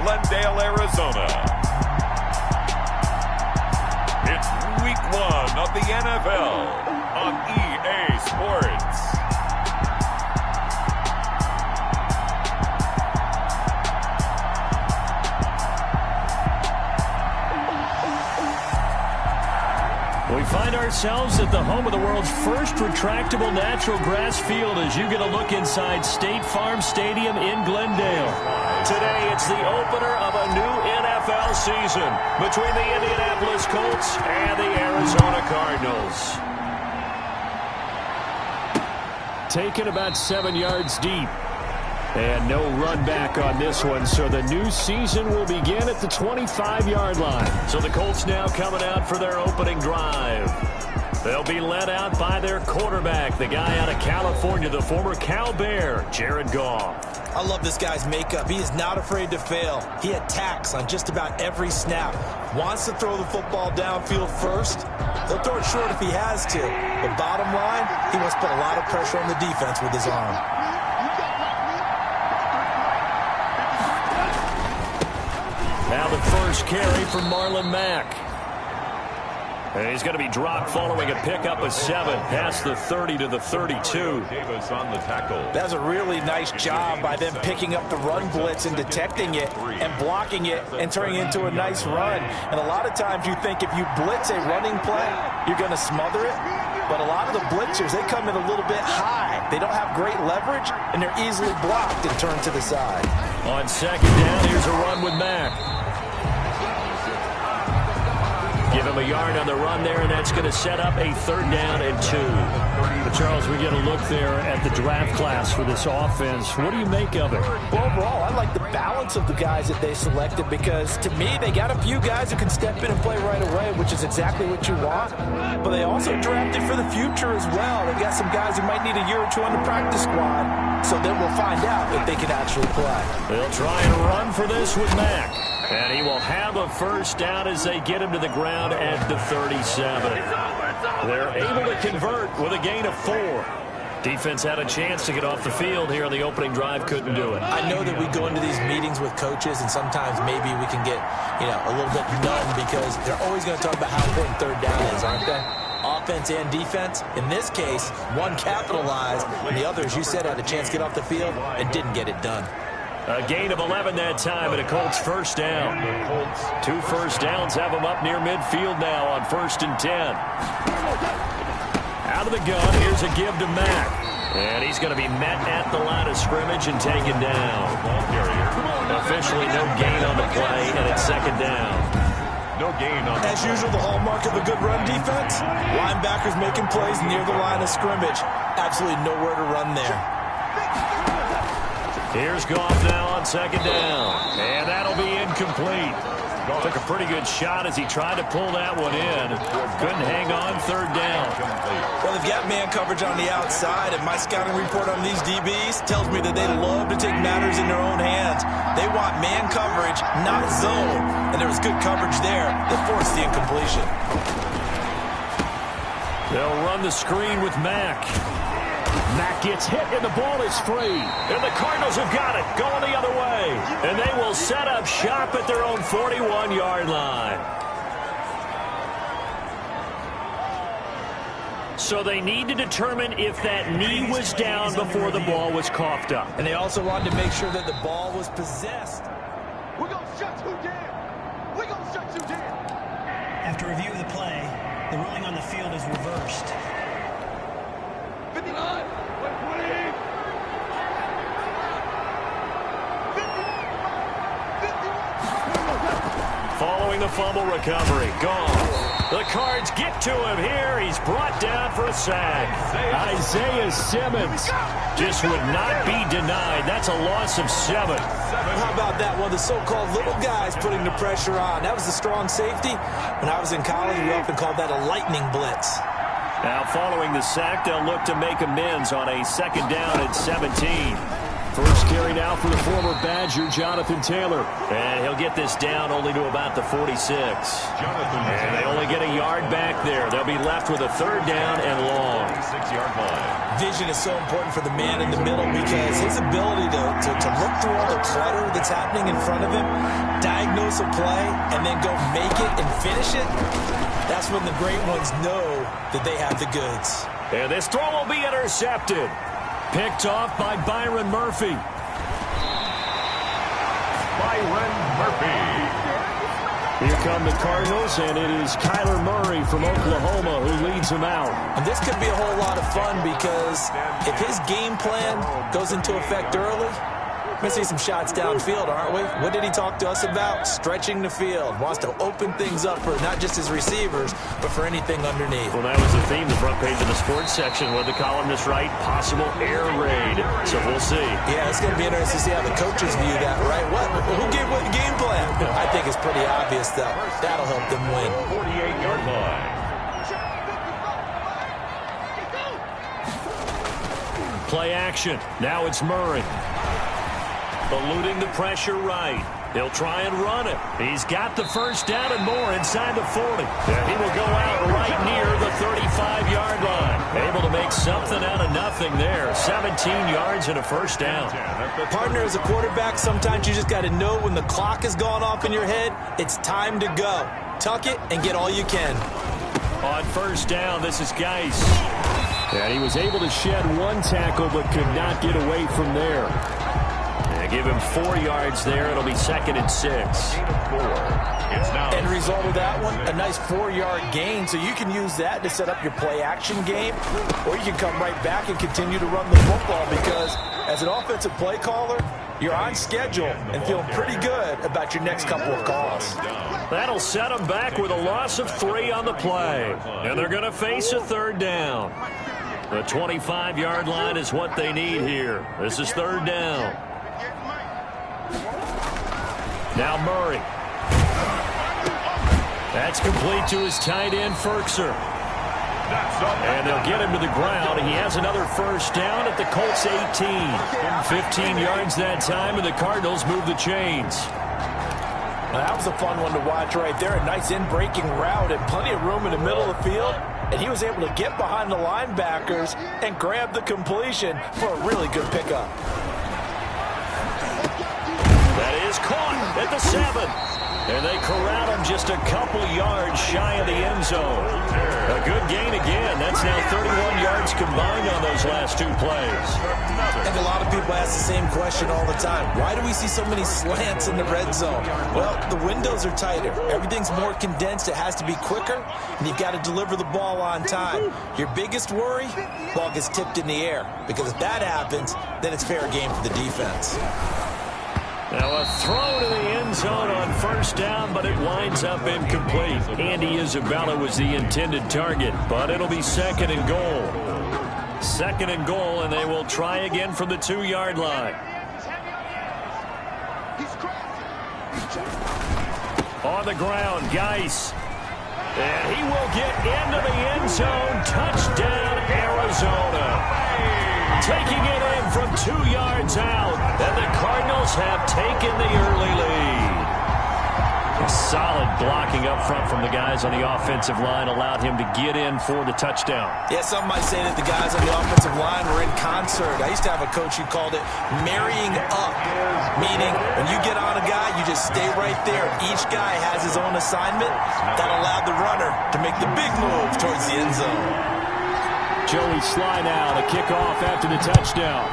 Glendale, Arizona. It's week 1 of the NFL on EA Sports. We find ourselves at the home of the world's first retractable natural grass field as you get a look inside State Farm Stadium in Glendale. Today, it's the opener of a new NFL season between the Indianapolis Colts and the Arizona Cardinals. Taken about 7 yards deep. And no run back on this one, so the new season will begin at the 25-yard line. So the Colts now coming out for their opening drive. They'll be led out by their quarterback, the guy out of California, the former Cal Bear, Jared Goff. I love this guy's makeup. He is not afraid to fail. He attacks on just about every snap. Wants to throw the football downfield first. He'll throw it short if he has to. But bottom line, he wants to put a lot of pressure on the defense with his arm. Now the first carry from Marlon Mack. And he's going to be dropped following a pickup of 7 past the 30 to the 32. Davis on the tackle. That's a really nice job by them picking up the run blitz and detecting it and blocking it and turning it into a nice run. And a lot of times you think if you blitz a running play, you're going to smother it. But a lot of the blitzers, they come in a little bit high. They don't have great leverage, and they're easily blocked and turned to the side. On second down, here's a run with Mack. Give him a yard on the run there, and that's going to set up a 3rd down and 2. But Charles, we get a look there at the draft class for this offense. What do you make of it? Well, overall, I like the balance of the guys that they selected because, to me, they got a few guys who can step in and play right away, which is exactly what you want. But they also drafted for the future as well. They've got some guys who might need a year or 2 on the practice squad, so then we'll find out if they can actually play. They'll try and run for this with Mack. And he will have a 1st down as they get him to the ground at the 37. They're able to convert with a gain of 4. Defense had a chance to get off the field here on the opening drive, couldn't do it. I know that we go into these meetings with coaches, and sometimes maybe we can get, a little bit numb because they're always going to talk about how important 3rd down is, aren't they? Offense and defense. In this case, one capitalized, and the other, as you said, had a chance to get off the field and didn't get it done. A gain of 11 that time, and a Colts 1st down. 2 first downs have them up near midfield now on 1st and 10. Out of the gun, here's a give to Mack. And he's going to be met at the line of scrimmage and taken down. Officially no gain on the play, and it's 2nd down. No gain on the As usual, the hallmark of a good run defense, linebackers making plays near the line of scrimmage. Absolutely nowhere to run there. Here's Goff now on 2nd down. And that'll be incomplete. Took a pretty good shot as he tried to pull that one in. Couldn't hang on 3rd down. Well, they've got man coverage on the outside, and my scouting report on these DBs tells me that they love to take matters in their own hands. They want man coverage, not zone. And there was good coverage there that forced the incompletion. They'll run the screen with Mack. Mack gets hit, and the ball is free. And the Cardinals have got it, going the other way. And they will set up shop at their own 41-yard line. So they need to determine if that knee was down before the ball was coughed up. And they also wanted to make sure that the ball was possessed. We're going to shut you down. We're going to shut you down. After review of the play, the ruling on the field is reversed. 59, 20. Following the fumble recovery, gone. The Cards get to him here. He's brought down for a sack. Isaiah Simmons just would not be denied. That's a loss of 7. How about that? One of the so-called little guys putting the pressure on. That was the strong safety. When I was in college, we often called that a lightning blitz. Now following the sack, they'll look to make amends on a 2nd down and 17. First carry now for the former Badger, Jonathan Taylor. And he'll get this down only to about the 46. And they only get a yard back there. They'll be left with a third down and long. 6-yard line. Vision is so important for the man in the middle because his ability to look through all the clutter that's happening in front of him, diagnose a play, and then go make it and finish it, that's when the great ones know that they have the goods. And this throw will be intercepted. Picked off by Byron Murphy. Byron Murphy. Here come the Cardinals, and it is Kyler Murray from Oklahoma who leads them out. And this could be a whole lot of fun because if his game plan goes into effect early, we're going to see some shots downfield, aren't we? What did he talk to us about? Stretching the field. Wants to open things up for not just his receivers, but for anything underneath. Well, that was the theme, the front page of the sports section, where the columnist write possible air raid. So we'll see. Yeah, it's going to be interesting to see how the coaches view that, right? Who gave what game plan? I think it's pretty obvious, though. That'll help them win. 48-yard line. Play action. Now it's Murray. Eluding the pressure right. He'll try and run it. He's got the first down and more inside the 40. And he will go out right near the 35-yard line. Able to make something out of nothing there. 17 yards and a first down. Partner, as a quarterback, sometimes you just got to know when the clock has gone off in your head, it's time to go. Tuck it and get all you can. On first down, this is Geis. And he was able to shed one tackle but could not get away from there. Give him 4 yards there. It'll be 2nd and 6. End result of that one, a nice 4-yard gain. So you can use that to set up your play-action game, or you can come right back and continue to run the football because as an offensive play caller, you're on schedule and feeling pretty good about your next couple of calls. That'll set them back with a loss of 3 on the play. And they're going to face a third down. The 25-yard line is what they need here. This is third down. Now Murray. That's complete to his tight end, Ferkser. And they'll get him to the ground. He has another first down at the Colts 18. 15 yards that time, and the Cardinals move the chains. Now, that was a fun one to watch right there. A nice in-breaking route and plenty of room in the middle of the field. And he was able to get behind the linebackers and grab the completion for a really good pickup. That is caught at the 7. And they corral him just a couple yards shy of the end zone. A good gain again. That's now 31 yards combined on those last 2 plays. And a lot of people ask the same question all the time. Why do we see so many slants in the red zone? Well, the windows are tighter. Everything's more condensed. It has to be quicker, and you've got to deliver the ball on time. Your biggest worry? Ball gets tipped in the air. Because if that happens, then it's fair game for the defense. Now a throw to the end zone on first down, but it winds up incomplete. Andy Isabella was the intended target, but it'll be 2nd and goal. 2nd and goal, and they will try again from the 2-yard line. On the ground, Geis. And he will get into the end zone. Touchdown, Arizona. Taking it in from 2 yards out. And the Cardinals have taken the early lead. A solid blocking up front from the guys on the offensive line allowed him to get in for the touchdown. Yeah, some might say that the guys on the offensive line were in concert. I used to have a coach who called it marrying up, meaning when you get on a guy, you just stay right there. Each guy has his own assignment that allowed the runner to make the big move towards the end zone. Joey Sly now to kick off after the touchdown.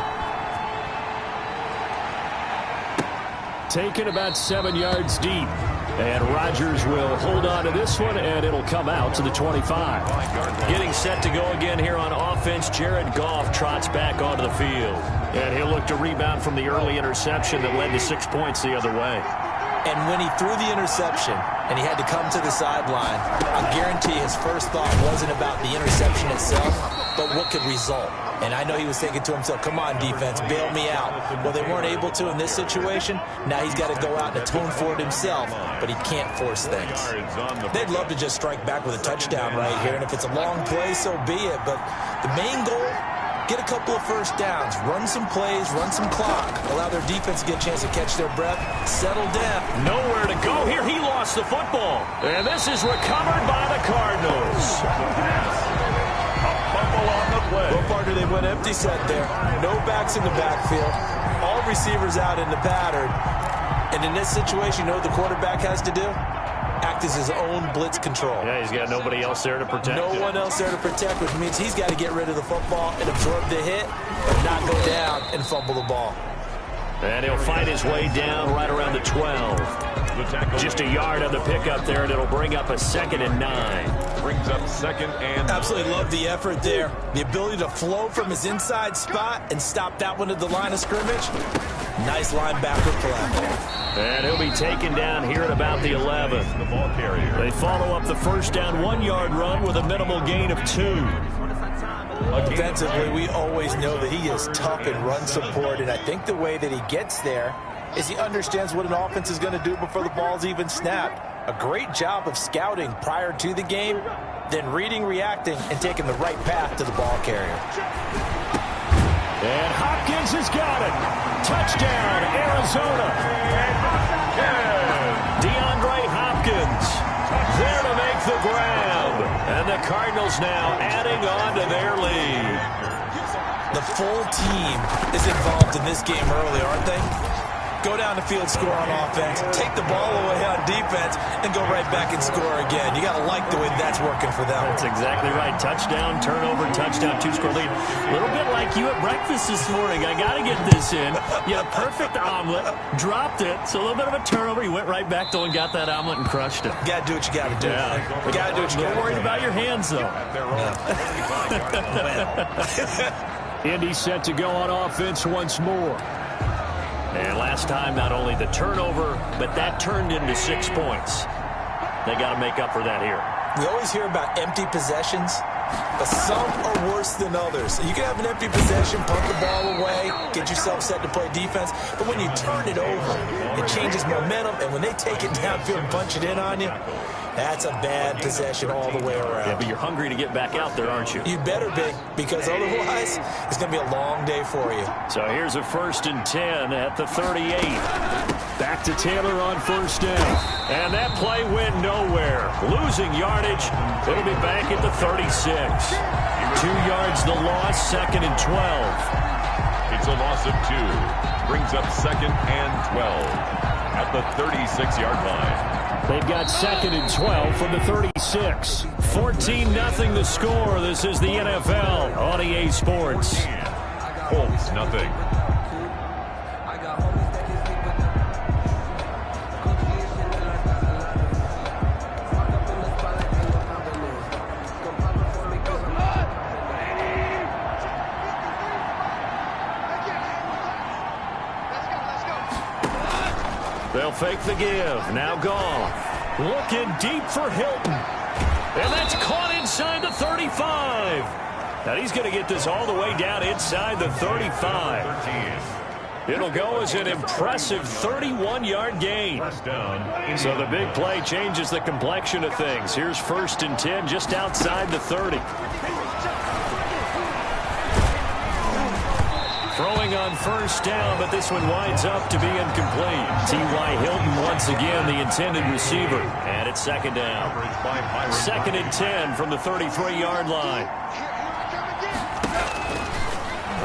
Taken about 7 yards deep. And Rodgers will hold on to this one, and it'll come out to the 25. Getting set to go again here on offense, Jared Goff trots back onto the field. And he'll look to rebound from the early interception that led to 6 points the other way. And when he threw the interception and he had to come to the sideline, I guarantee his first thought wasn't about the interception itself, but what could result. And I know he was thinking to himself, come on, defense, bail me out. Well, they weren't able to in this situation. Now he's got to go out and atone for it himself, but he can't force things. They'd love to just strike back with a touchdown right here, and if it's a long play, so be it. But the main goal, get a couple of first downs, run some plays, run some clock, allow their defense to get a chance to catch their breath, settle down. Nowhere to go here. He lost the football. And this is recovered by the Cardinals. A fumble on the play. Well, partner, they went empty set there. No backs in the backfield. All receivers out in the pattern. And in this situation, you know what the quarterback has to do? Act as his own blitz control. Yeah, he's got nobody else there to protect No him. one else there to protect, which means he's got to get rid of the football and absorb the hit, but not go down and fumble the ball. And he'll fight his way down right around the 12. Just a yard on the pickup there, and it'll bring up a 2nd and 9. Brings up 2nd and... Absolutely love the effort there. The ability to flow from his inside spot and stop that one at the line of scrimmage. Nice linebacker play. And he'll be taken down here at about the 11. The ball carrier. They follow up the first down 1-yard run with a minimal gain of 2. Defensively, we always know that he is tough in run support, and I think the way that he gets there is he understands what an offense is going to do before the ball's even snapped. A great job of scouting prior to the game, then reading, reacting, and taking the right path to the ball carrier. And Hopkins has got it. Touchdown, Arizona. DeAndre Hopkins there to make the grab. And the Cardinals now adding on to their lead. The full team is involved in this game early, aren't they? Go down the field, score on offense, take the ball away on defense, and go right back and score again. You got to like the way that's working for them. That's exactly right. Touchdown, turnover, touchdown, 2-score lead. A little bit like you at breakfast this morning. I got to get this in. You had a perfect omelet, dropped it, so a little bit of a turnover. You went right back, though, and got that omelet and crushed it. Got to do what you got to do. Yeah. You got to do what you got to do. Don't worry about your hands, though. Indy set to go on offense once more. And last time, not only the turnover, but that turned into 6 points. They got to make up for that here. We always hear about empty possessions, but some are worse than others. You can have an empty possession, punt the ball away, get yourself set to play defense, but when you turn it over, it changes momentum, and when they take it downfield and punch it in on you, that's a bad possession all the way around. Yeah, but you're hungry to get back out there, aren't you? You better be, because otherwise, it's going to be a long day for you. So here's a 1st and 10 at the 38. Back to Taylor on first down. And that play went nowhere. Losing yardage. It'll be back at the 36. 2 yards the loss, 2nd and 12. It's a loss of 2. Brings up 2nd and 12 at the 36-yard line. They've got 2nd and 12 from the 36. 14-0 the score. This is the NFL on EA Sports. Colts, nothing. They'll fake the give. Now gone. Looking deep for Hilton. And that's caught inside the 35. Now he's going to get this all the way down inside the 35. It'll go as an impressive 31-yard gain. So the big play changes the complexion of things. Here's 1st and 10 just outside the 30. Throwing on first down, but this one winds up to be incomplete. T.Y. Hilton once again the intended receiver. And it's 2nd down. 2nd and 10 from the 33-yard line.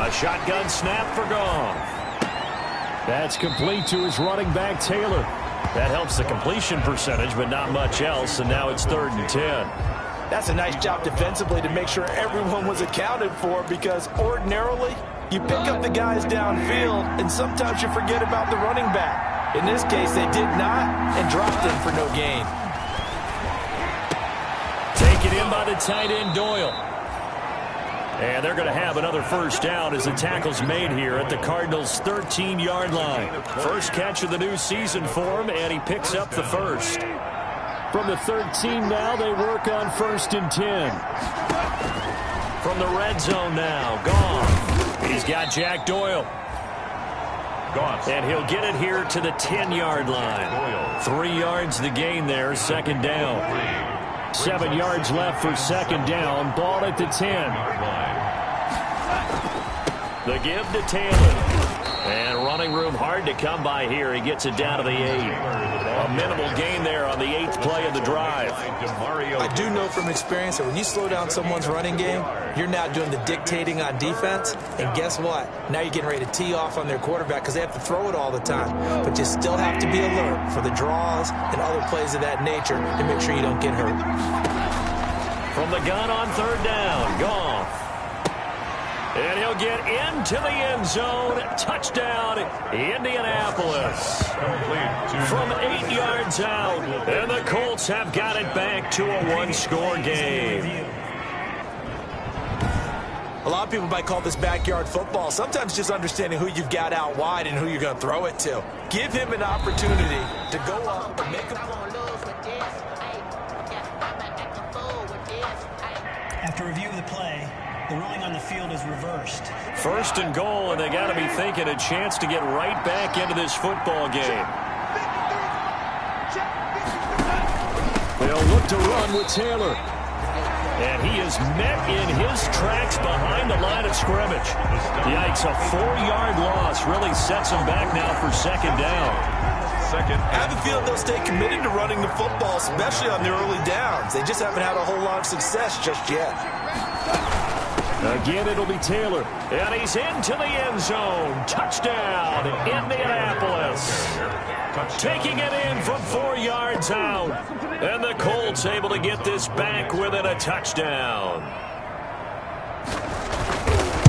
A shotgun snap for Gone. That's complete to his running back, Taylor. That helps the completion percentage, but not much else, and now it's 3rd and 10. That's a nice job defensively to make sure everyone was accounted for, because ordinarily you pick up the guys downfield, and sometimes you forget about the running back. In this case, they did not, and dropped him for no gain. Taken in by the tight end, Doyle. And they're going to have another first down as the tackle's made here at the Cardinals' 13-yard line. First catch of the new season for him, and he picks up the first. From the 13 now, they work on 1st and 10. From the red zone now, Gone. He's got Jack Doyle. Gone. And he'll get it here to the 10-yard line. 3 yards the gain there, 2nd down. 7 yards left for 2nd down. Ball at the 10. The give to Taylor. And running room hard to come by here. He gets it down to the 8. A minimal gain there on the 8th play of the drive. I do know from experience that when you slow down someone's running game, you're now doing the dictating on defense. And guess what? Now you're getting ready to tee off on their quarterback because they have to throw it all the time. But you still have to be alert for the draws and other plays of that nature to make sure you don't get hurt. From the gun on 3rd down, Goff. And he'll get into the end zone. Touchdown, Indianapolis. From 8 yards out. And the Colts have got it back to a one-score game. A lot of people might call this backyard football. Sometimes just understanding who you've got out wide and who you're going to throw it to. Give him an opportunity to go up and make a play. After review of the play, the ruling on the field is reversed. 1st and goal, and they got to be thinking a chance to get right back into this football game. They'll look to run with Taylor. And he is met in his tracks behind the line of scrimmage. Yikes, a 4-yard loss really sets him back now for 2nd down. I have a feeling they'll stay committed to running the football, especially on the early downs. They just haven't had a whole lot of success just yet. Again, it'll be Taylor. And he's into the end zone. Touchdown, Indianapolis. Taking it in from 4 yards out. And the Colts able to get this back within a touchdown.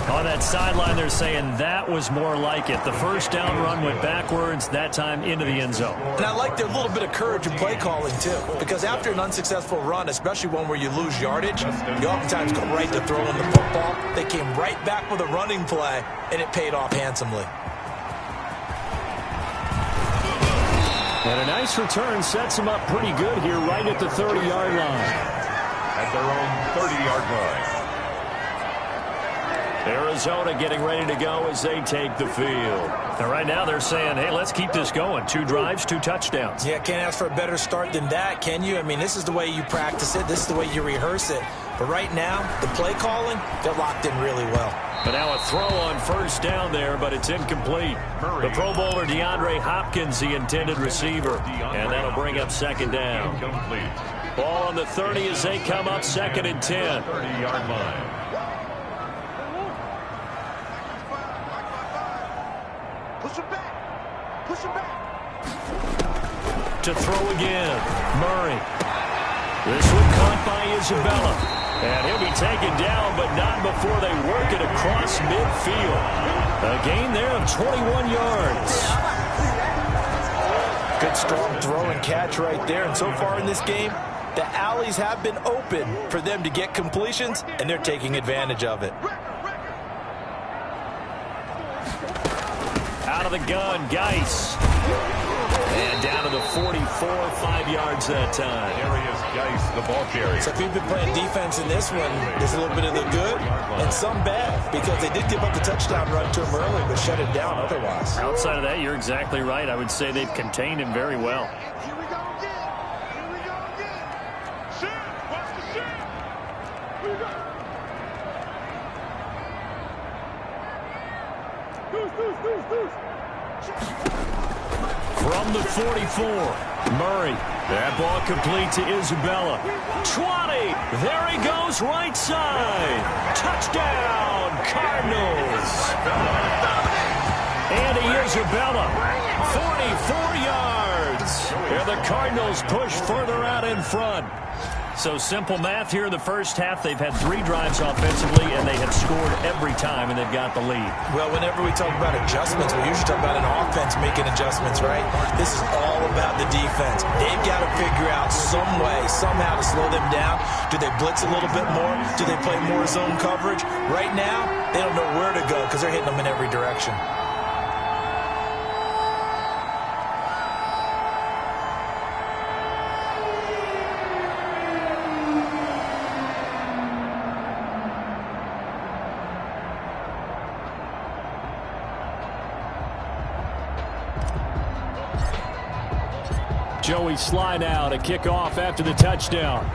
On that sideline, they're saying that was more like it. The 1st down run went backwards, that time into the end zone. And I like their little bit of courage in play calling, too. Because after an unsuccessful run, especially one where you lose yardage, you oftentimes go right to throwing the football. They came right back with a running play, and it paid off handsomely. And a nice return sets them up pretty good here right at the 30-yard line. At their own 30-yard line. Arizona getting ready to go as they take the field. Now, right now they're saying, hey, let's keep this going. 2 drives, 2 touchdowns. Yeah, can't ask for a better start than that, can you? I mean, this is the way you practice it. This is the way you rehearse it. But right now, the play calling, they're locked in really well. But now a throw on 1st down there, but it's incomplete. The Pro Bowler DeAndre Hopkins, the intended receiver. And that'll bring up 2nd down. Ball on the 30 as they come up 2nd and 10. 30-yard line. Push him back. To throw again, Murray. This one caught by Isabella. And he'll be taken down, but not before they work it across midfield. A gain there of 21 yards. Good strong throw and catch right there. And so far in this game, the alleys have been open for them to get completions, and they're taking advantage of it. Out of the gun, Geis. And down to the 44, 5 yards that time. There he is, Geis, the ball carrier. So if you've been playing defense in this one, there's a little bit of the good and some bad, because they did give up the touchdown run to him early, but shut him down otherwise. Outside of that, you're exactly right. I would say they've contained him very well. Here we go again. Here we go again. Shoot. Watch the shoot. Here we go. Deuce. From the 44, Murray. That ball complete to Isabella. 20. There he goes right side. Touchdown, Cardinals. Andy Isabella, 44 yards. And the Cardinals push further out in front. So simple math here in the first half. They've had 3 drives offensively, and they have scored every time, and they've got the lead. Well, whenever we talk about adjustments, we usually talk about an offense making adjustments, right? This is all about the defense. They've got to figure out some way, somehow to slow them down. Do they blitz a little bit more? Do they play more zone coverage? Right now, they don't know where to go because they're hitting them in every direction. Joey slide out, a kickoff after the touchdown.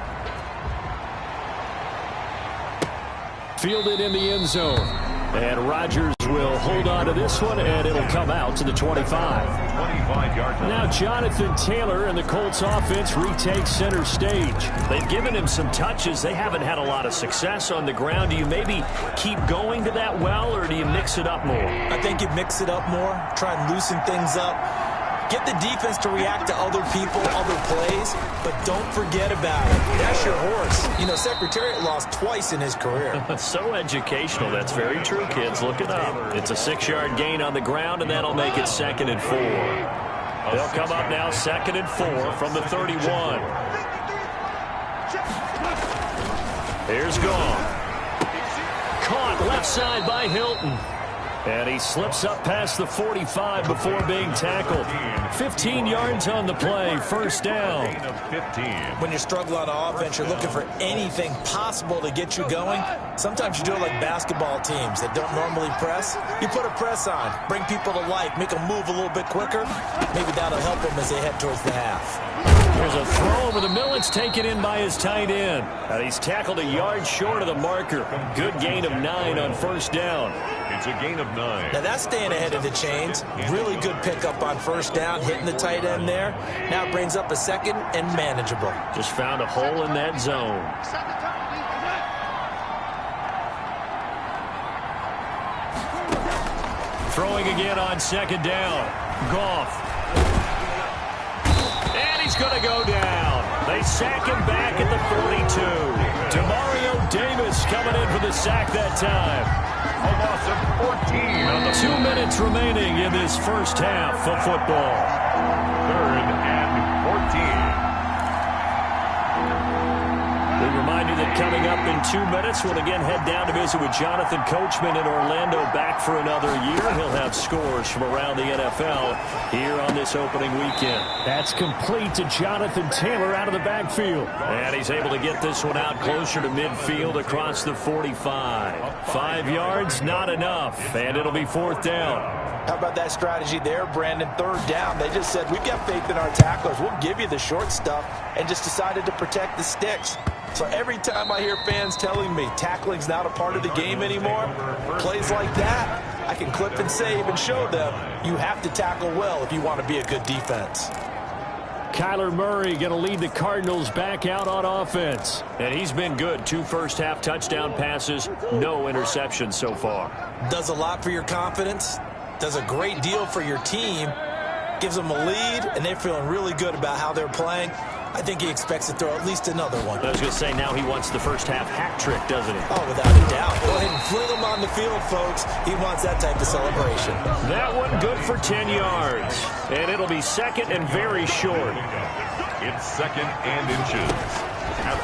Fielded in the end zone. And Rodgers will hold on to this one, and it'll come out to the 25. 25-yard line. Now Jonathan Taylor and the Colts offense retake center stage. They've given him some touches. They haven't had a lot of success on the ground. Do you maybe keep going to that well, or do you mix it up more? I think you mix it up more, try and loosen things up. Get the defense to react to other people, other plays, but don't forget about it. That's your horse. You know, Secretariat lost twice in his career. So educational. That's very true, kids. Look it up. It's a 6-yard gain on the ground, and that'll make it 2nd and 4. They'll come up now 2nd and 4 from the 31. Here's Goff. Caught left side by Hilton. And he slips up past the 45 before being tackled. 15 yards on the play, first down. When you struggle on offense, you're looking for anything possible to get you going. Sometimes you do it like basketball teams that don't normally press. You put a press on, bring people to life, make them move a little bit quicker. Maybe that'll help them as they head towards the half. There's a throw over the middle. It's taken in by his tight end. And he's tackled a yard short of the marker. Good gain of 9 on first down. It's a gain of 9. Now that's staying ahead of the chains. Really good pickup on first down, hitting the tight end there. Now it brings up a 2nd and manageable. Just found a hole in that zone. Throwing again on 2nd down. Goff. And he's going to go down. They sack him back at the 42. Demario Davis coming in for the sack that time. A loss of 14 on the 2 minutes remaining in this first half of football. 3rd and 14. We remind you that coming up in 2 minutes, we'll again head down to visit with Jonathan Coachman in Orlando, back for another year. He'll have scores from around the NFL here on this opening weekend. That's complete to Jonathan Taylor out of the backfield. And he's able to get this one out closer to midfield across the 45. 5 yards, not enough, and it'll be 4th down. How about that strategy there, Brandon? 3rd down. They just said, we've got faith in our tacklers. We'll give you the short stuff, and just decided to protect the sticks. So every time I hear fans telling me tackling's not a part of the game anymore, plays like that, I can clip and save and show them you have to tackle well if you want to be a good defense. Kyler Murray going to lead the Cardinals back out on offense. And he's been good. 2 first-half touchdown passes, no interceptions so far. Does a lot for your confidence, does a great deal for your team, gives them a lead, and they're feeling really good about how they're playing. I think he expects to throw at least another one. I was going to say, now he wants the first-half hat trick, doesn't he? Oh, without a doubt. Go ahead and fling him on the field, folks. He wants that type of celebration. That one good for 10 yards. And it'll be 2nd and very short. It's 2nd and inches.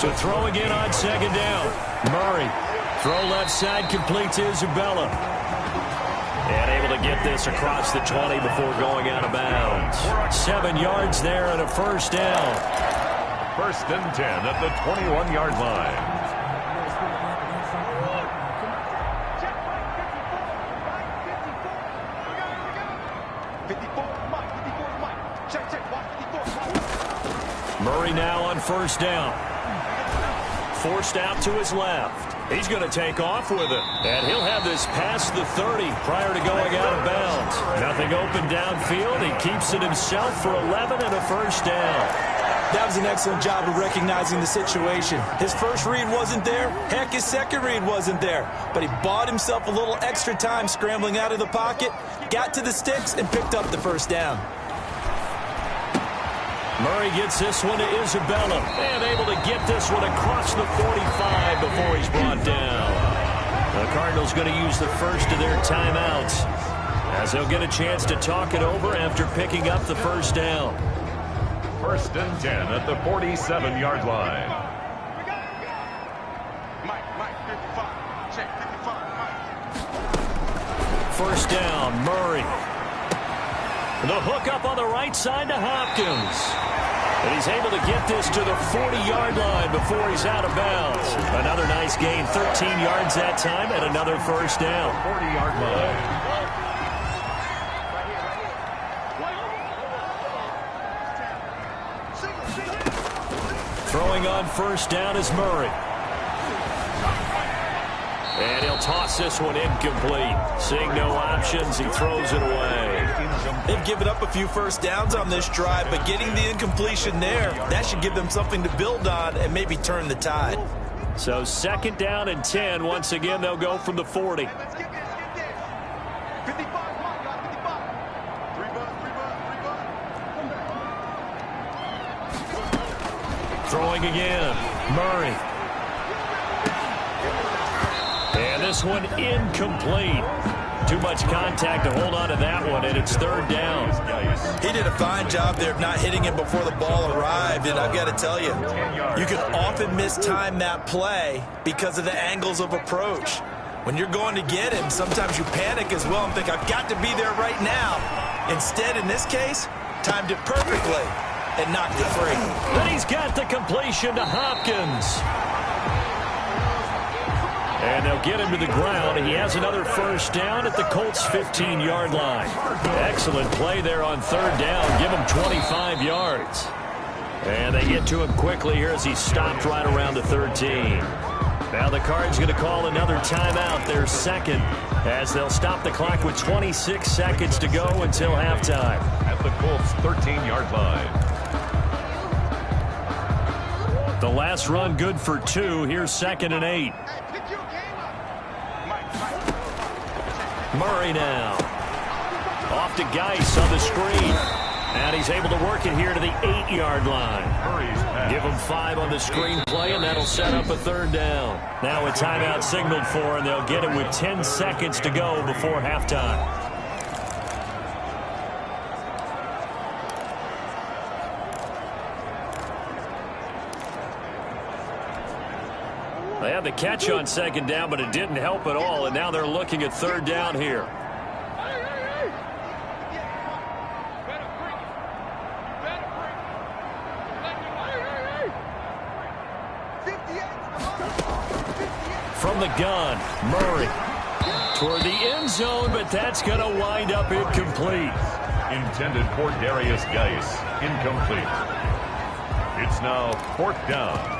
To throw again on 2nd down. Murray. Throw left side, complete to Isabella. And able to get this across the 20 before going out of bounds. 7 yards there and a first down. 1st and 10 at the 21-yard line. Murray now on first down. Forced out to his left. He's going to take off with it. And he'll have this past the 30 prior to going out of bounds. Nothing open downfield. He keeps it himself for 11 and a first down. That was an excellent job of recognizing the situation. His first read wasn't there. Heck, his second read wasn't there. But he bought himself a little extra time scrambling out of the pocket, got to the sticks, and picked up the first down. Murray gets this one to Isabella, and able to get this one across the 45 before he's brought down. The Cardinals going to use the first of their timeouts, as they'll get a chance to talk it over after picking up the first down. 1st and 10 at the 47-yard line. First down, Murray. The hook up on the right side to Hopkins. And he's able to get this to the 40-yard line before he's out of bounds. Another nice gain, 13 yards that time, and another first down. 40-yard line. Throwing on first down is Murray. And he'll toss this one incomplete. Seeing no options, he throws it away. They've given up a few first downs on this drive, but getting the incompletion there, that should give them something to build on and maybe turn the tide. So 2nd down and 10. Once again, they'll go from the 40. Let's get there. 55, come on, guys, 55. 3 bucks. Throwing again. Murray. And this one incomplete. Too much contact to hold on to that one, and it's 3rd down. He did a fine job there of not hitting him before the ball arrived, and I've got to tell you, you can often mistime that play because of the angles of approach. When you're going to get him, sometimes you panic as well and think, I've got to be there right now. Instead, in this case, timed it perfectly and knocked it free. But he's got the completion to Hopkins. And they'll get him to the ground. He has another first down at the Colts' 15-yard line. Excellent play there on 3rd down. Give him 25 yards. And they get to him quickly here as he stopped right around the 13. Now the Cards going to call another timeout, their 2nd, as they'll stop the clock with 26 seconds to go until halftime. At the Colts' 13-yard line. The last run good for 2. Here's 2nd and 8. Murray now. Off to Geis on the screen. And he's able to work it here to the 8-yard line. Give him 5 on the screen play, and that'll set up a 3rd down. Now a timeout signaled for, and they'll get it with 10 seconds to go before halftime. They had the catch on 2nd down, but it didn't help at all, and now they're looking at 3rd down here. From the gun, Murray toward the end zone, but that's going to wind up incomplete. Intended for Darius Geis. Incomplete. It's now 4th down.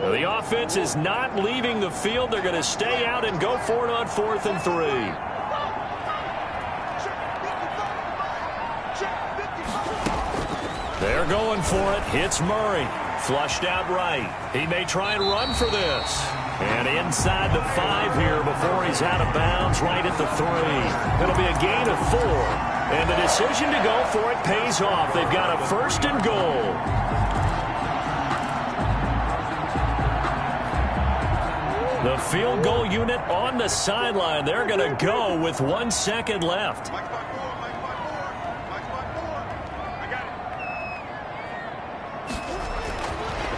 The offense is not leaving the field. They're going to stay out and go for it on 4th and 3. They're going for it. Hits Murray. Flushed out right. He may try and run for this. And inside the 5 here before he's out of bounds right at the 3. It'll be a gain of 4. And the decision to go for it pays off. They've got a 1st and goal. The field goal unit on the sideline. They're going to go with 1 second left.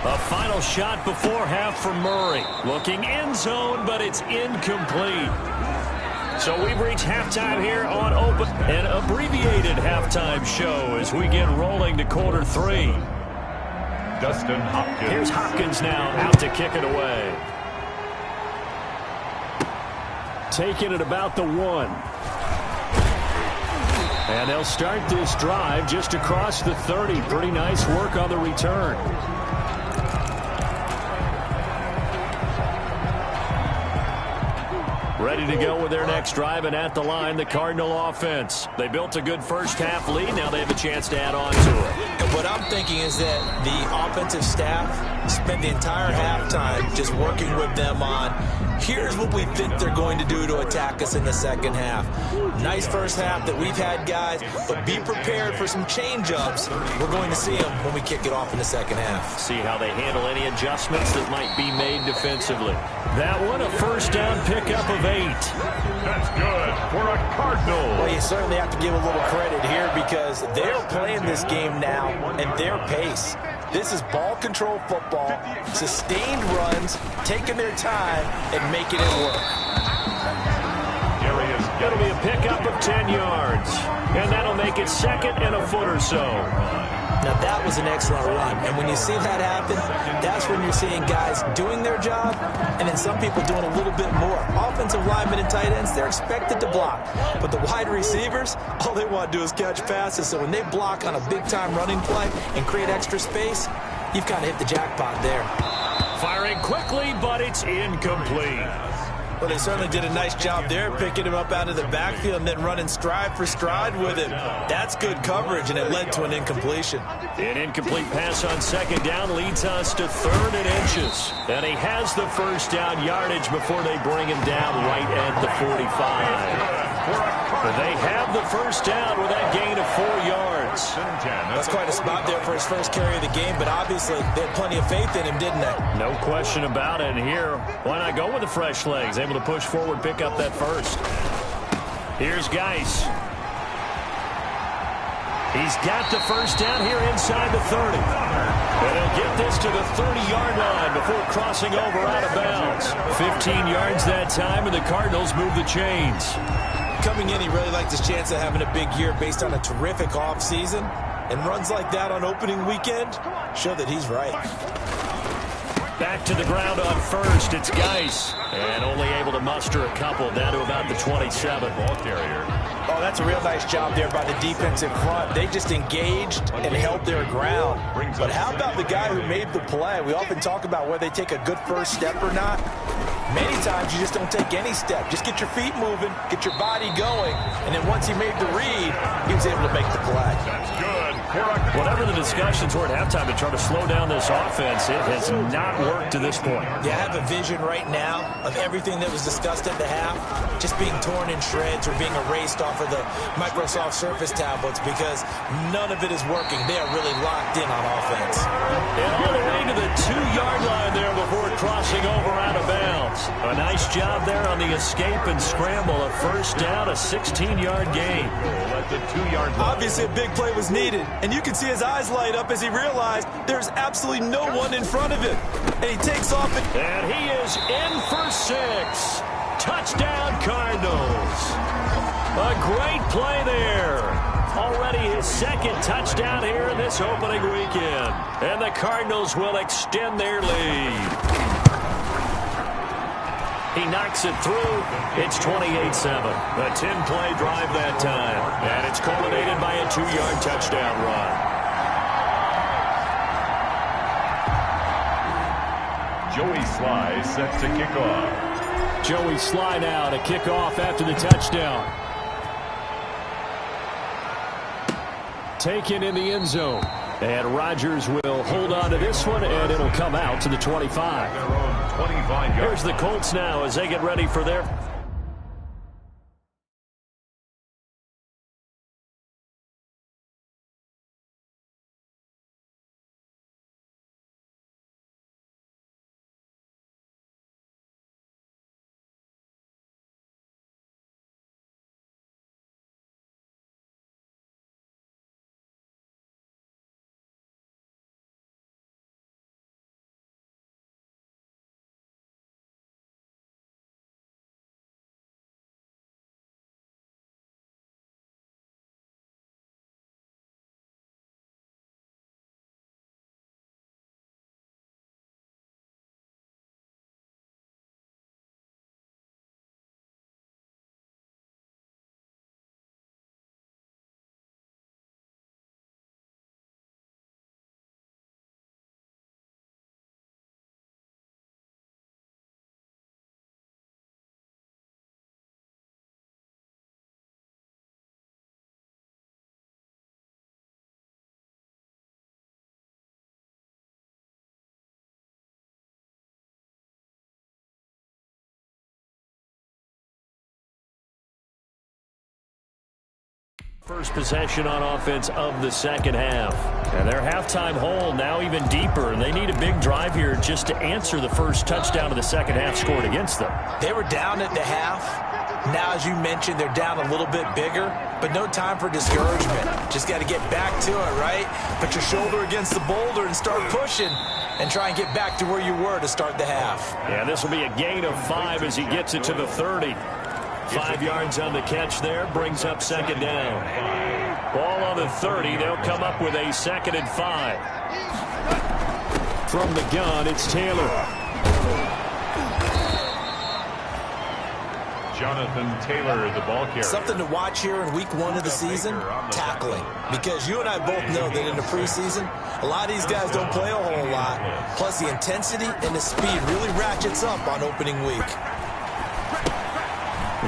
A final shot before half for Murray. Looking end zone, but it's incomplete. So we've reached halftime here on Open. An abbreviated halftime show as we get rolling to quarter 3. Dustin Hopkins. Here's Hopkins now out to kick it away. Taking it about the 1. And they'll start this drive just across the 30. Pretty nice work on the return. Ready to go with their next drive, and at the line, the Cardinal offense. They built a good first half lead. Now they have a chance to add on to it. What I'm thinking is that the offensive staff spent the entire halftime just working with them on, here's what we think they're going to do to attack us in the second half. Nice first half that we've had, guys, but be prepared for some change-ups. We're going to see them when we kick it off in the second half. See how they handle any adjustments that might be made defensively. That one, a first down pickup of 8. That's good for a Cardinal. Well, you certainly have to give a little credit here because they're playing this game now at their pace. This is ball control football, sustained runs, taking their time and making it work. It'll be a pickup of 10 yards. And that'll make it 2nd and a foot or so. Now, that was an excellent run. And when you see that happen, that's when you're seeing guys doing their job and then some people doing a little bit more. Offensive linemen and tight ends, they're expected to block. But the wide receivers, all they want to do is catch passes. So when they block on a big-time running play and create extra space, you've kind of hit the jackpot there. Firing quickly, but it's incomplete. Well, they certainly did a nice job there, picking him up out of the backfield and then running stride for stride with him. That's good coverage, and it led to an incompletion. An incomplete pass on 2nd down leads us to 3rd and inches. And he has the first down yardage before they bring him down right at the 45. But they have the first down with that gain of 4 yards. That's quite a spot there for his first carry of the game, but obviously they had plenty of faith in him, didn't they? No question about it. And here, why not go with the fresh legs? Able to push forward, pick up that first. Here's Geis. He's got the first down here inside the 30. And he'll get this to the 30-yard line before crossing over out of bounds. 15 yards that time, and the Cardinals move the chains. Coming in, he really liked his chance of having a big year based on a terrific offseason. And runs like that on opening weekend show that he's right. Back to the ground on first. It's Geis. And only able to muster a couple down to about the 27. Ball carrier. Oh, that's a real nice job there by the defensive front. They just engaged and held their ground. But how about the guy who made the play? We often talk about whether they take a good first step or not. Many times you just don't take any step. Just get your feet moving, get your body going, and then once he made the read, he was able to make the play. That's good. Whatever the discussions were at halftime to try to slow down this offense, it has not worked to this point. Yeah, I have a vision right now of everything that was discussed at the half just being torn in shreds or being erased off of the Microsoft Surface tablets because none of it is working. They are really locked in on offense. And all the way to the 2-yard line there before crossing over out of bounds. A nice job there on the escape and scramble. A first down, a 16-yard gain. At the 2-yard line. Obviously, a big play was needed, and you can see his eyes light up as he realized there's absolutely no one in front of him. And he takes off. And he is in for 6. Touchdown, Cardinals. A great play there. Already his 2nd touchdown here in this opening weekend. And the Cardinals will extend their lead. He knocks it through. It's 28-7. A 10-play drive that time. And it's culminated by a 2-yard touchdown run. Joey Sly set to kick off. Joey Sly now to kick off after the touchdown. Taken in the end zone. And Rodgers will hold on to this one, and it'll come out to the 25. Their own 25 yards. Here's the Colts now as they get ready for their first possession on offense of the second half. And their halftime hole now even deeper. They need a big drive here just to answer the first touchdown of the second half scored against them. They were down at the half. Now, as you mentioned, they're down a little bit bigger, but no time for discouragement. Just got to get back to it, right? Put your shoulder against the boulder and start pushing and try and get back to where you were to start the half. Yeah, this will be a gain of 5 as he gets it to the 30. 5 yards on the catch there, brings up second down. Ball on the 30, they'll come up with a 2nd and 5. From the gun, it's Taylor. Jonathan Taylor, the ball carrier. Something to watch here in week 1 of the season, tackling. Because you and I both know that in the preseason, a lot of these guys don't play a whole lot. Plus, the intensity and the speed really ratchets up on opening week.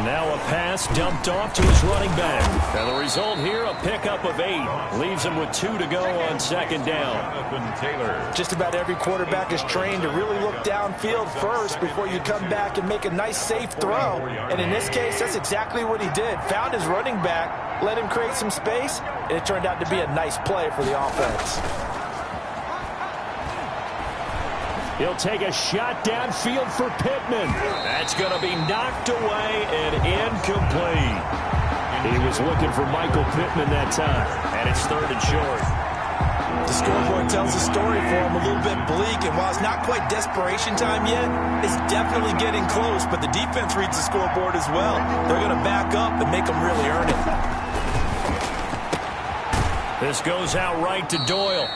Now a pass dumped off to his running back. And the result here, a pickup of 8. Leaves him with 2 to go on second down. Jonathan Taylor. Just about every quarterback is trained to really look downfield first before you come back and make a nice, safe throw. And in this case, that's exactly what he did. Found his running back, let him create some space, and it turned out to be a nice play for the offense. He'll take a shot downfield for Pittman. That's going to be knocked away and incomplete. He was looking for Michael Pittman that time, and it's 3rd and short. The scoreboard tells the story for him, a little bit bleak, and while it's not quite desperation time yet, it's definitely getting close, but the defense reads the scoreboard as well. They're going to back up and make them really earn it. This goes out right to Doyle.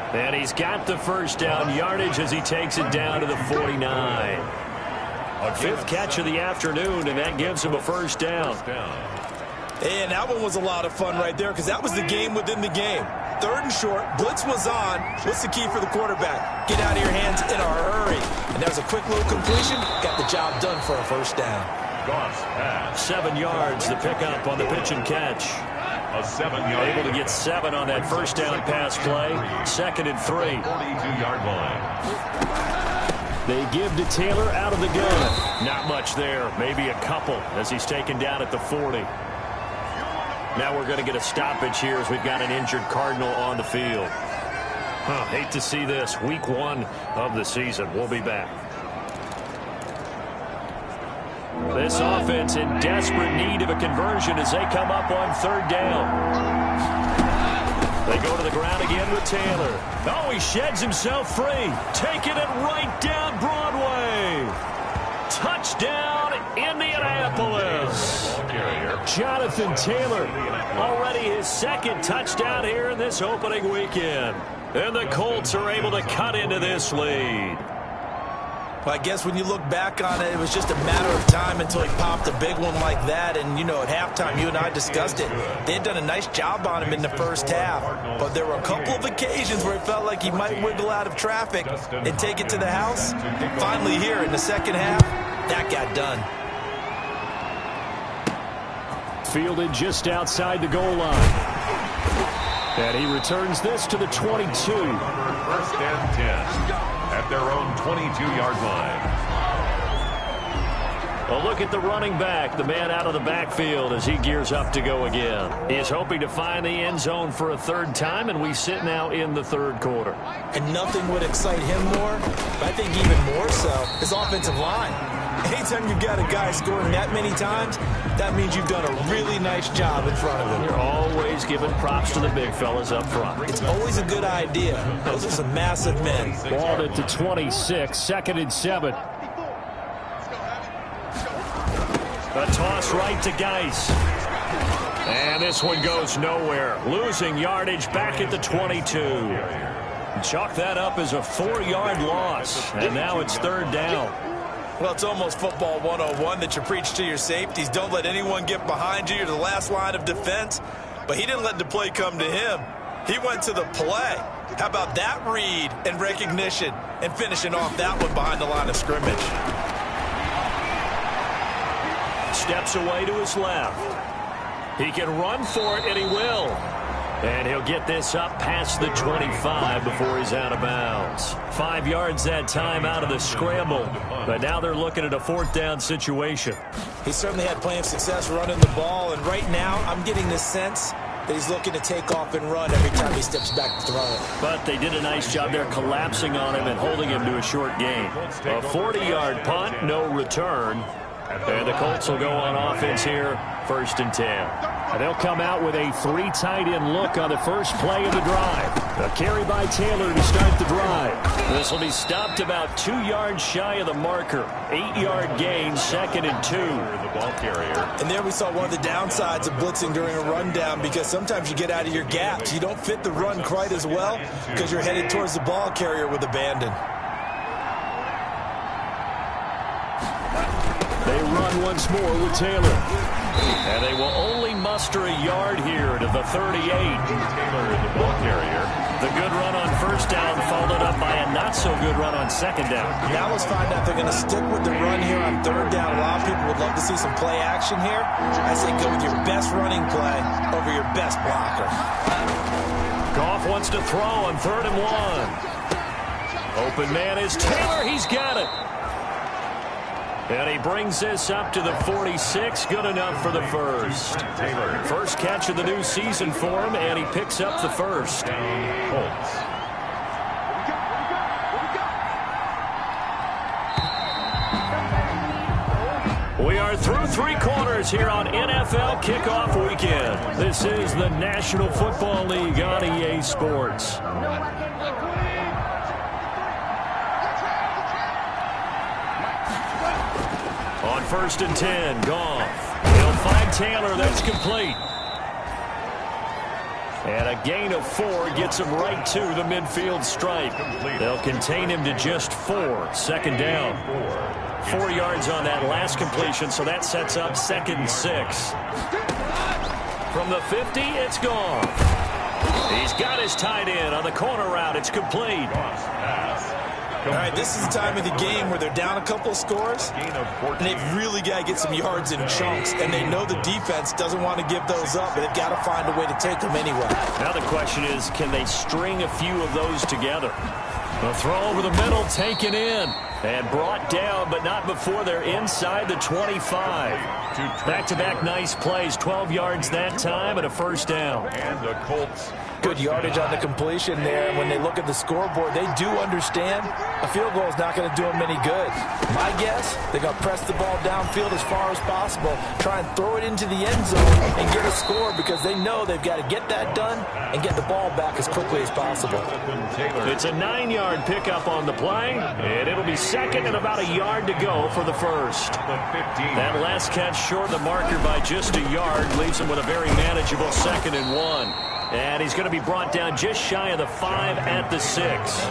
And he's got the first down yardage as he takes it down to the 49. A 5th catch of the afternoon, and that gives him a first down. And that one was a lot of fun right there because that was the game within the game. 3rd and short, blitz was on. What's the key for the quarterback? Get out of your hands in a hurry. And that was a quick little completion. Got the job done for a first down. 7 yards, the pickup on the pitch and catch. A 7-yard. Able to get 7 on that first down pass play. 2nd and 3. 42-yard line. They give to Taylor out of the gun. Not much there. Maybe a couple as he's taken down at the 40. Now we're going to get a stoppage here as we've got an injured Cardinal on the field. Hate to see this. Week 1 of the season. We'll be back. This offense in desperate need of a conversion as they come up on 3rd down. They go to the ground again with Taylor. Oh, he sheds himself free. Taking it right down Broadway. Touchdown, Indianapolis. Jonathan Taylor, already his 2nd touchdown here in this opening weekend. And the Colts are able to cut into this lead. Well, I guess when you look back on it, it was just a matter of time until he popped a big one like that. And, you know, at halftime, you and I discussed it. They had done a nice job on him in the first half. But there were a couple of occasions where it felt like he might wiggle out of traffic and take it to the house. Finally here in the second half, that got done. Fielded just outside the goal line. And he returns this to the 22. 1st and 10. At their own 22-yard line. A look at the running back, the man out of the backfield as he gears up to go again. He is hoping to find the end zone for a 3rd time, and we sit now in the 3rd quarter. And nothing would excite him more, but I think even more so, his offensive line. Anytime you've got a guy scoring that many times, that means you've done a really nice job in front of him. You're always giving props to the big fellas up front. It's always a good idea. Those are some massive men. Ball at the 26, 2nd and 7. A toss right to Geis. And this one goes nowhere. Losing yardage back at the 22. Chalk that up as a 4-yard loss. And now it's 3rd down. Well, it's almost football 101 that you preach to your safeties. Don't let anyone get behind you. You're the last line of defense. But he didn't let the play come to him. He went to the play. How about that read and recognition and finishing off that one behind the line of scrimmage? Steps away to his left. He can run for it, and he will. And he'll get this up past the 25 before he's out of bounds. 5 yards that time out of the scramble. But now they're looking at a 4th down situation. He certainly had plenty of success running the ball. And right now, I'm getting the sense that he's looking to take off and run every time he steps back to throw it. But they did a nice job there collapsing on him and holding him to a short gain. A 40-yard punt, no return. And the Colts will go on offense here, 1st and 10. And they'll come out with a 3 tight end look on the first play of the drive. A carry by Taylor to start the drive. This will be stopped about 2 yards shy of the marker. 8-yard gain, 2nd and 2. The ball carrier. And there we saw one of the downsides of blitzing during a rundown, because sometimes you get out of your gaps. You don't fit the run quite as well because you're headed towards the ball carrier with abandon. They run once more with Taylor. And they will only muster a yard here to the 38. Taylor, the ball carrier. The good run on first down followed up by a not-so-good run on second down. Now let's find out if they're going to stick with the run here on third down. A lot of people would love to see some play action here. I say go with your best running play over your best blocker. Goff wants to throw on 3rd and 1. Open man is Taylor. He's got it. And he brings this up to the 46. Good enough for the first. Taylor. First catch of the new season for him, and he picks up the first. Colts. We are through 3 quarters here on NFL Kickoff Weekend. This is the National Football League on EA Sports. On 1st and 10, Goff. He'll find Taylor. That's complete. And a gain of 4 gets him right to the midfield stripe. They'll contain him to just 4. 2nd down. 4 yards on that last completion, so that sets up 2nd and 6. From the 50, it's Goff. He's got his tight end on the corner route. It's complete. All right, this is the time of the game where they're down a couple of scores, and they've really got to get some yards in chunks, and they know the defense doesn't want to give those up, but they've got to find a way to take them anyway. Now the question is, can they string a few of those together? A throw over the middle, taken in, and brought down, but not before they're inside the 25. Back-to-back nice plays, 12 yards that time, and a first down. And the Colts. Good yardage on the completion there. And when they look at the scoreboard, they do understand a field goal is not going to do them any good. My guess, they're going to press the ball downfield as far as possible, try and throw it into the end zone and get a score, because they know they've got to get that done and get the ball back as quickly as possible. It's a 9-yard pickup on the play, and it'll be 2nd and about a yard to go for the first. That last catch short the marker by just a yard leaves him with a very manageable 2nd and 1. And he's going to be brought down just shy of the 5 at the 6.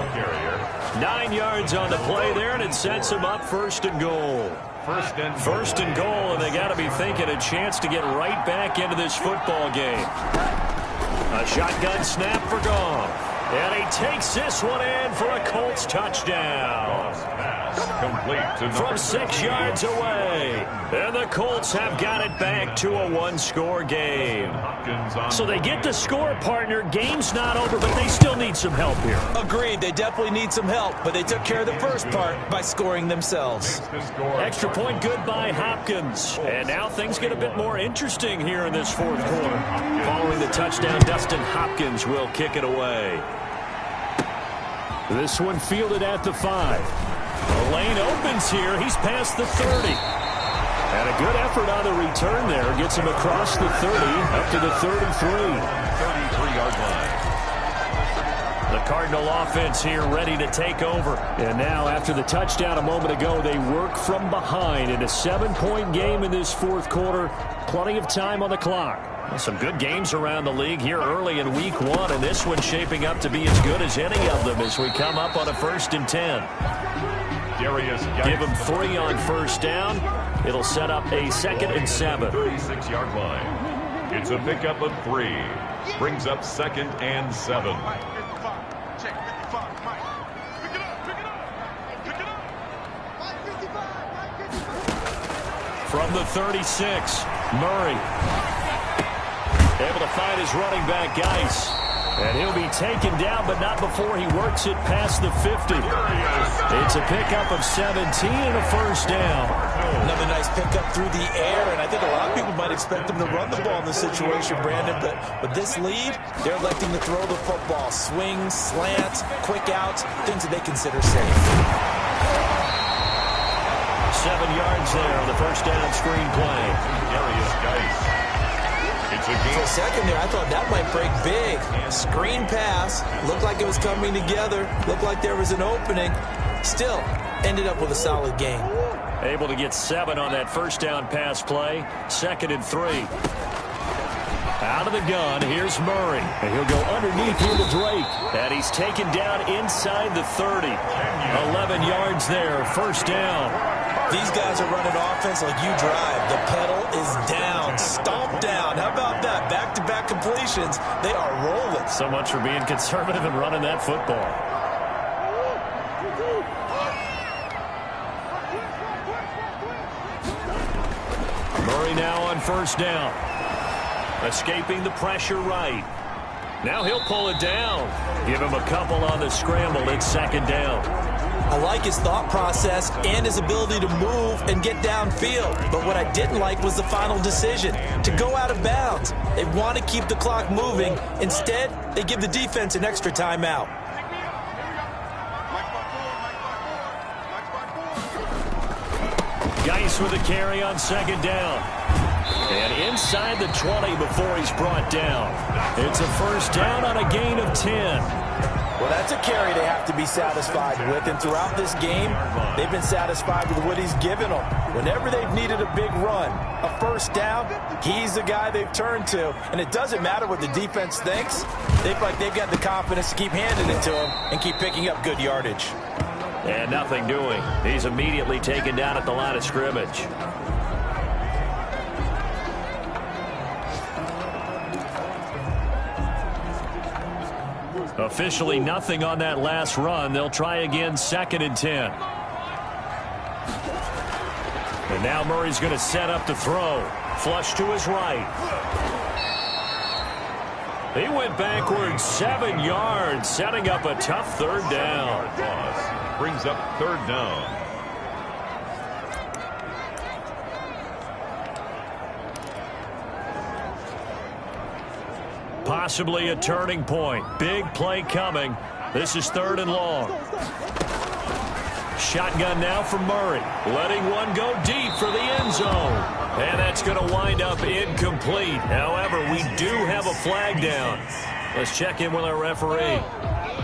9 yards on the play there, and it sets him up 1st and goal. First and goal, and they got to be thinking a chance to get right back into this football game. A shotgun snap for Goff. And he takes this one in for a Colts touchdown. Complete from 6 yards away. And the Colts have got it back to a 1-score game. So they get the score, partner. Game's not over, but they still need some help here. Agreed. They definitely need some help, but they took care of the first part by scoring themselves. Extra point good by Hopkins. And now things get a bit more interesting here in this 4th quarter. Following the touchdown, Dustin Hopkins will kick it away. This one fielded at the 5. The lane opens here. He's past the 30. And a good effort on the return there. Gets him across the 30 up to the 33. 33-yard line. The Cardinal offense here ready to take over. And now after the touchdown a moment ago, they work from behind in a 7-point game in this 4th quarter. Plenty of time on the clock. Some good games around the league here early in week 1, and this one's shaping up to be as good as any of them as we come up on a 1st and 10. Give him 3 on first down. It'll set up a 2nd and 7. 36-yard line. It's a pickup of 3. Brings up 2nd and 7. Check 55, Mike. Pick it up, pick it up, pick it up. Mike 55, From the 36, Murray. Able to find his running back, Geis. And he'll be taken down, but not before he works it past the 50. It's a pickup of 17 and a first down. Another nice pickup through the air, and I think a lot of people might expect them to run the ball in this situation, Brandon, but with this lead, they're electing to throw the football. Swings, slants, quick outs, things that they consider safe. 7 yards there on the first down screen play. Darius Geis. It's For a second there, I thought that might break big. Screen pass. Looked like it was coming together. Looked like there was an opening. Still, ended up with a solid game. Able to get 7 on that first down pass play. 2nd and 3. Out of the gun, here's Murray. And he'll go underneath here to Drake. And he's taken down inside the 30. 11 yards there, first down. These guys are running offense like you drive. The pedal is down, stomped down. How about that? Back-to-back completions. They are rolling. So much for being conservative and running that football. Murray now on first down. Escaping the pressure right. Now he'll pull it down. Give him a couple on the scramble. It's 2nd down. I like his thought process and his ability to move and get downfield. But what I didn't like was the final decision, to go out of bounds. They want to keep the clock moving. Instead, they give the defense an extra timeout. Geis with a carry on 2nd down. And inside the 20 before he's brought down. It's a first down on a gain of 10. Well, that's a carry they have to be satisfied with. And throughout this game, they've been satisfied with what he's given them. Whenever they've needed a big run, a first down, he's the guy they've turned to. And it doesn't matter what the defense thinks. They feel like they've got the confidence to keep handing it to him and keep picking up good yardage. And nothing doing. He's immediately taken down at the line of scrimmage. Officially nothing on that last run. They'll try again, 2nd and 10. And now Murray's going to set up to throw. Flush to his right. He went backwards 7 yards, setting up a tough 3rd down. Brings up 3rd down. Possibly a turning point. Big play coming. This is 3rd and long. Shotgun now for Murray. Letting one go deep for the end zone. And that's going to wind up incomplete. However, we do have a flag down. Let's check in with our referee.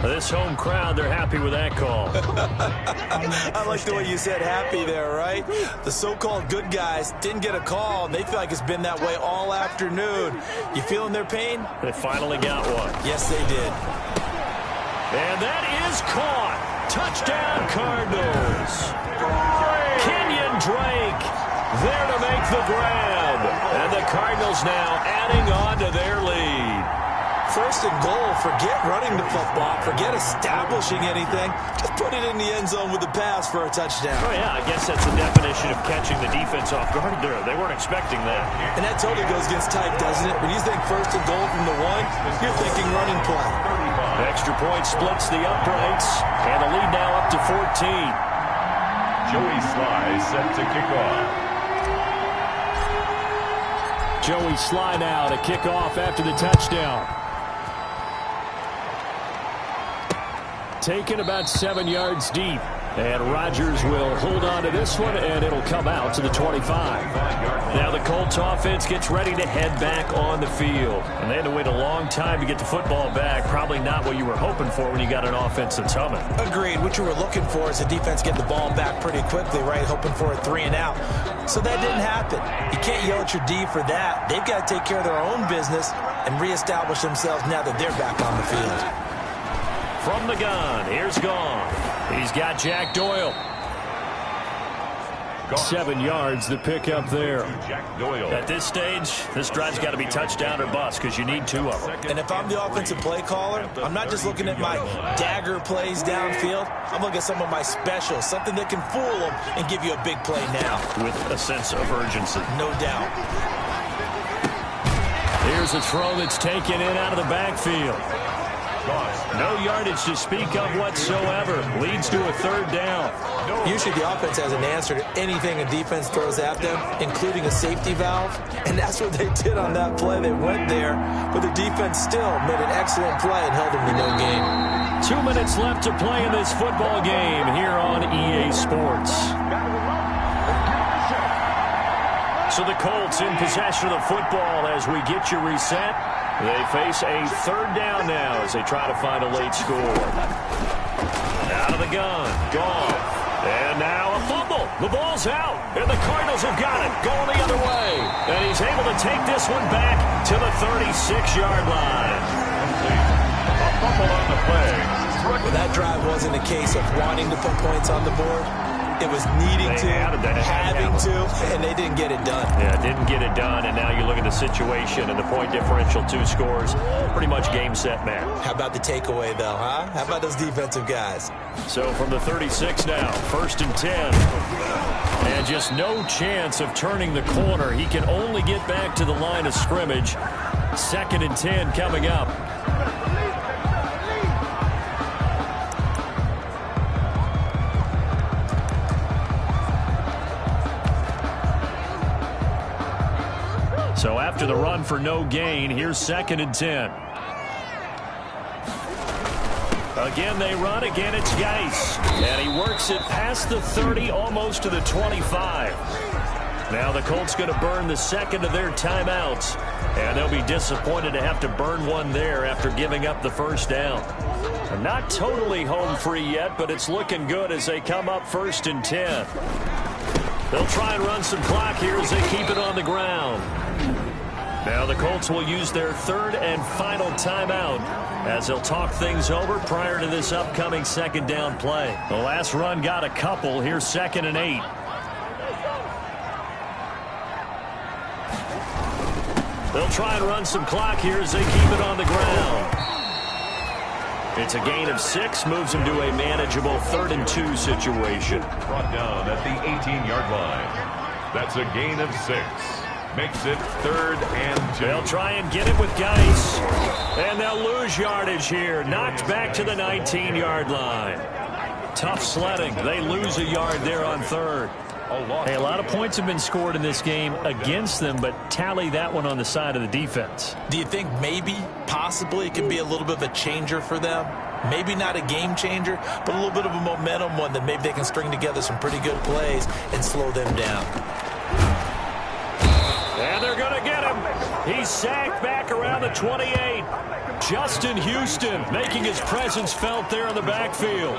This home crowd, they're happy with that call. I like the way you said happy there, right? The so-called good guys didn't get a call, and they feel like it's been that way all afternoon. You feeling their pain? They finally got one. Yes, they did. And that is caught. Touchdown, Cardinals. Kenyon Drake there to make the grab. And the Cardinals now adding on to their lead. 1st and goal. Forget running the football. Forget establishing anything. Just put it in the end zone with the pass for a touchdown. Oh, yeah, I guess that's the definition of catching the defense off guard there. They weren't expecting that. And that totally goes against type, doesn't it? When you think 1st and goal from the 1, you're thinking running play. Extra point splits the uprights. And the lead now up to 14. Joey Sly set to kick off. Joey Sly now to kick off after the touchdown. Taken about 7 yards deep. And Rodgers will hold on to this one, and it'll come out to the 25. Now the Colts offense gets ready to head back on the field. And they had to wait a long time to get the football back. Probably not what you were hoping for when you got an offense that's humming. Agreed. What you were looking for is the defense get the ball back pretty quickly, right? Hoping for a 3 and out. So that didn't happen. You can't yell at your D for that. They've got to take care of their own business and reestablish themselves now that they're back on the field. From the gun, here's Gone. He's got Jack Doyle. 7 yards to pick up there. Jack Doyle. At this stage, this drive's got to be touchdown or bust because you need 2 of them. And if I'm the offensive play caller, I'm not just looking at my dagger plays downfield. I'm looking at some of my specials, something that can fool them and give you a big play now. With a sense of urgency. No doubt. Here's a throw that's taken in out of the backfield. No yardage to speak of whatsoever. Leads to a 3rd down. Usually the offense has an answer to anything a defense throws at them, including a safety valve. And that's what they did on that play. They went there, but the defense still made an excellent play and held them to no gain. 2 minutes left to play in this football game here on EA Sports. So the Colts in possession of the football as we get you reset. They face a third down now as they try to find a late score. Out of the gun. Goff. And now a fumble. The ball's out. And the Cardinals have got it. Going the other way. And he's able to take this one back to the 36-yard line. A fumble on the play. Well, that drive wasn't a case of wanting to put points on the board. It was needing to, having to, and they didn't get it done. Yeah, didn't get it done, and now you look at the situation and the point differential, 2 scores, pretty much game, set, match. How about the takeaway, though, huh? How about those defensive guys? So from the 36 now, 1st and 10. And just no chance of turning the corner. He can only get back to the line of scrimmage. 2nd and 10 coming up. So after the run for no gain, here's 2nd and 10. Again, they run. Again, it's Geis. And he works it past the 30, almost to the 25. Now the Colts going to burn the second of their timeouts. And they'll be disappointed to have to burn one there after giving up the first down. They're not totally home free yet, but it's looking good as they come up 1st and 10. They'll try and run some clock here as they keep it on the ground. Now the Colts will use their 3rd and final timeout as they'll talk things over prior to this upcoming 2nd down play. The last run got a couple. Here's 2nd and 8. They'll try and run some clock here as they keep it on the ground. It's a gain of 6, moves them to a manageable 3rd and 2 situation. Brought down at the 18-yard line. That's a gain of 6. Makes it 3rd and 2. They'll try and get it with Geis. And they'll lose yardage here. Knocked back to the 19-yard line. Tough sledding. They lose a yard there on 3rd. Hey, a lot of points have been scored in this game against them, but tally that one on the side of the defense. Do you think maybe, possibly, it could be a little bit of a changer for them? Maybe not a game changer, but a little bit of a momentum one that maybe they can string together some pretty good plays and slow them down. And they're going to get him. He's sacked back around the 28. Justin Houston making his presence felt there in the backfield.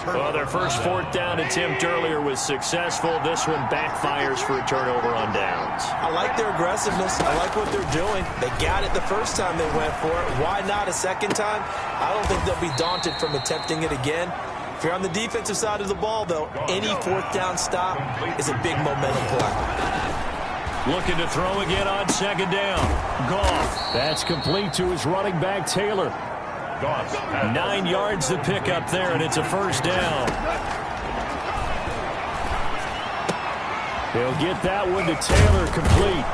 Well, their first 4th down attempt earlier was successful. This one backfires for a turnover on downs. I like their aggressiveness. I like what they're doing. They got it the first time they went for it. Why not a second time? I don't think they'll be daunted from attempting it again. If you're on the defensive side of the ball, though, any 4th down stop is a big momentum play. Looking to throw again on 2nd down. Goff. That's complete to his running back, Taylor. 9 yards to pick up there, and it's a 1st down. They'll get that one to Taylor complete.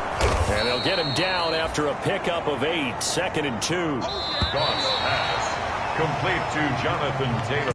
And they'll get him down after a pickup of 8. 2nd and 2. Goff's pass complete to Jonathan Taylor.